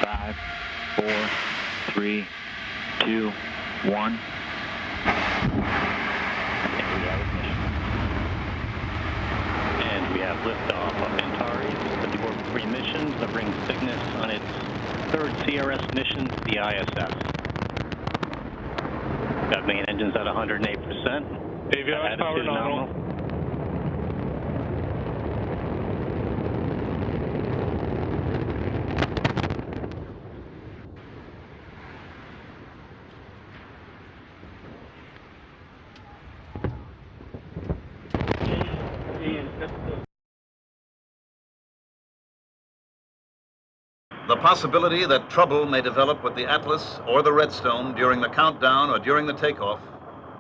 5, 4, 3, 2, 1. And we have liftoff of Antares, the Orbital 3 mission that brings Cygnus on its third CRS mission to the ISS. Got main engines at 108%. Avionics power nominal. The possibility that trouble may develop with the Atlas or the Redstone during the countdown or during the takeoff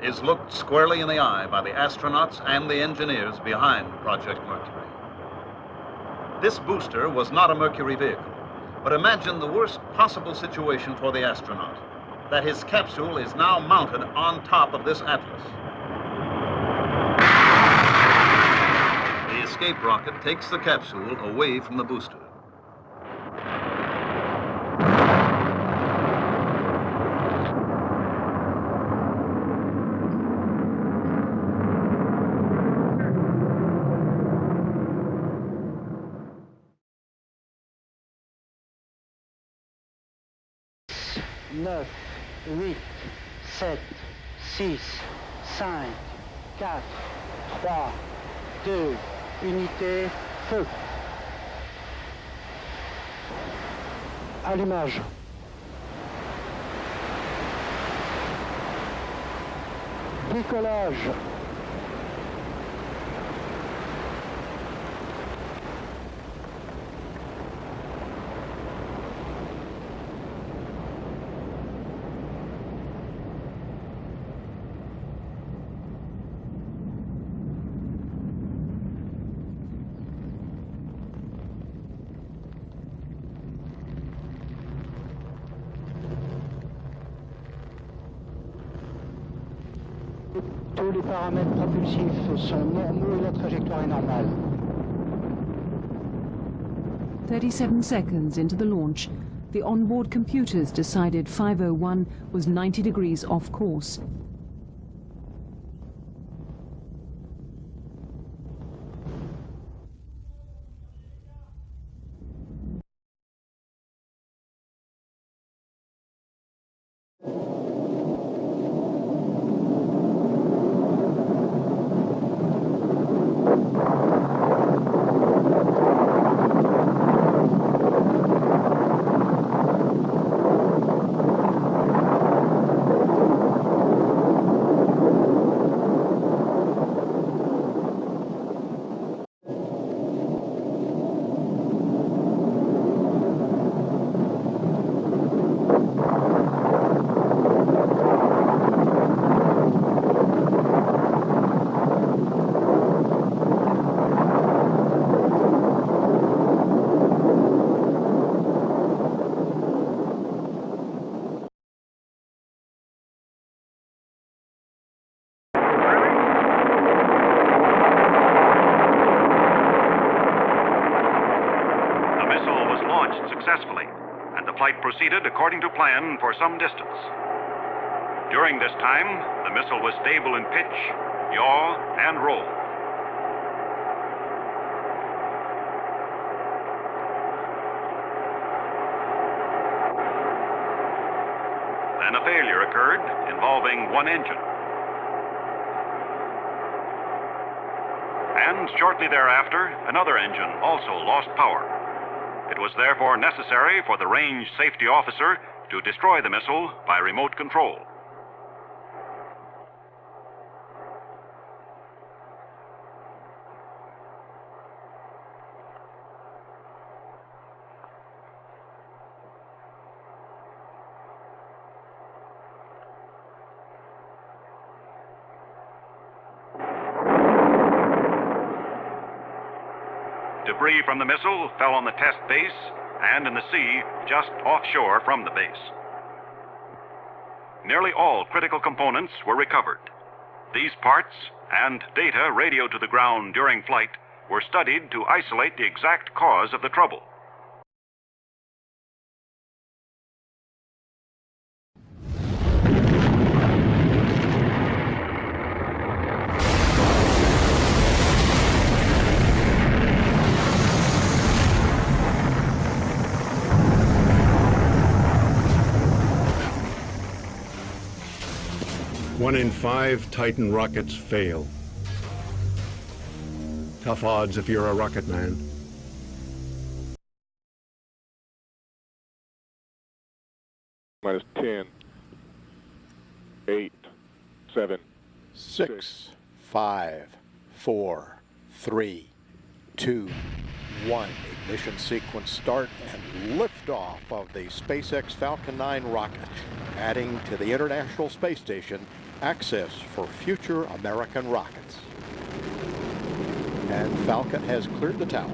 is looked squarely in the eye by the astronauts and the engineers behind Project Mercury. This booster was not a Mercury vehicle, but imagine the worst possible situation for the astronaut, that his capsule is now mounted on top of this Atlas. The escape rocket takes the capsule away from the booster. Neuf, 8, 7, 6, 5, 4, 3, 2, unité, feu. Allumage. Décollage. Tous les paramètres propulsifs sont normaux et la trajectoire est normale. 37 seconds into the launch, the onboard computers decided 501 was 90 degrees off course. Successfully, and the flight proceeded according to plan for some distance. During this time, the missile was stable in pitch, yaw, and roll. Then a failure occurred involving one engine. And shortly thereafter, another engine also lost power. It was therefore necessary for the range safety officer to destroy the missile by remote control. Debris from the missile fell on the test base and in the sea just offshore from the base. Nearly all critical components were recovered. These parts and data radioed to the ground during flight were studied to isolate the exact cause of the trouble. 1 in 5 Titan rockets fail. Tough odds if you're a rocket man. Minus 10, 8, 7, 6, 5, 4, 3, 2, 1. Ignition sequence start and liftoff of the SpaceX Falcon 9 rocket, adding to the International Space Station access for future American rockets. And Falcon has cleared the tower.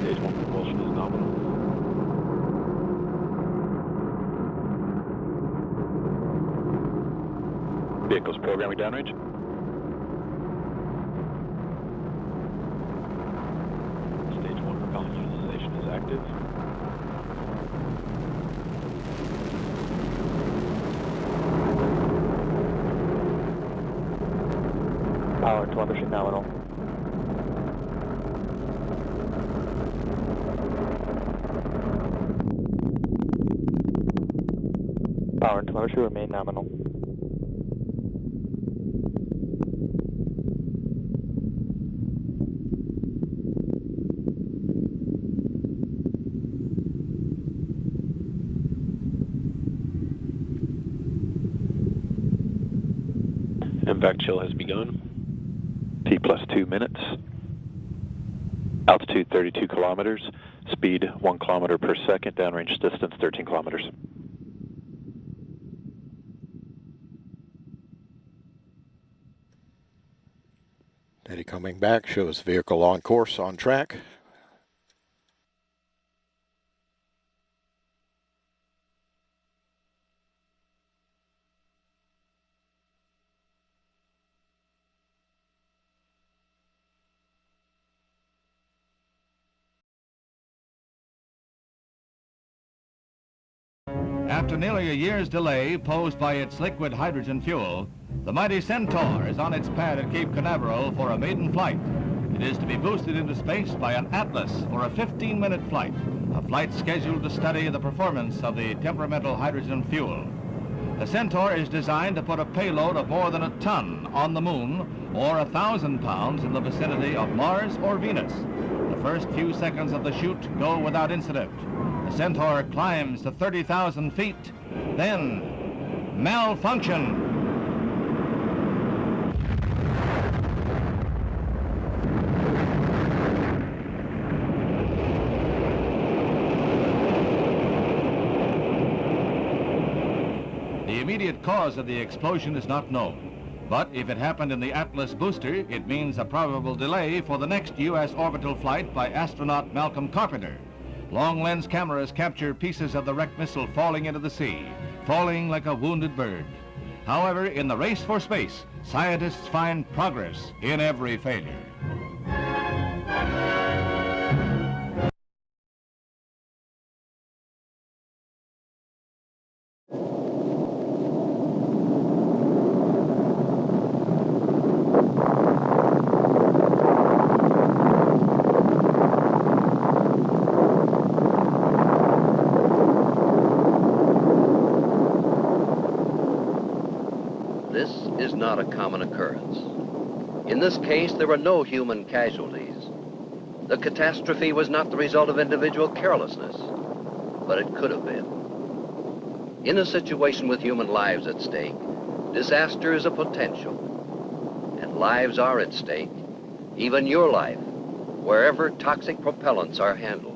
Stage 1 propulsion is nominal. Vehicles programming downrange. Stage 1 propellant utilization is active. Power and telemetry nominal. Power and telemetry remain nominal. Impact chill has begun. T plus 2 minutes. Altitude 32 kilometers. Speed 1 kilometer per second. Downrange distance 13 kilometers. Data coming back shows vehicle on course, on track. After nearly a year's delay posed by its liquid hydrogen fuel, the mighty Centaur is on its pad at Cape Canaveral for a maiden flight. It is to be boosted into space by an Atlas for a 15-minute flight, a flight scheduled to study the performance of the temperamental hydrogen fuel. The Centaur is designed to put a payload of more than a ton on the moon or 1,000 pounds in the vicinity of Mars or Venus. The first few seconds of the shoot go without incident. The Centaur climbs to 30,000 feet, then malfunction. The immediate cause of the explosion is not known. But if it happened in the Atlas booster, it means a probable delay for the next U.S. orbital flight by astronaut Malcolm Carpenter. Long-lens cameras capture pieces of the wrecked missile falling into the sea, falling like a wounded bird. However, in the race for space, scientists find progress in every failure. This is not a common occurrence. In this case, there were no human casualties. The catastrophe was not the result of individual carelessness, but it could have been. In a situation with human lives at stake, disaster is a potential, and lives are at stake, even your life, wherever toxic propellants are handled.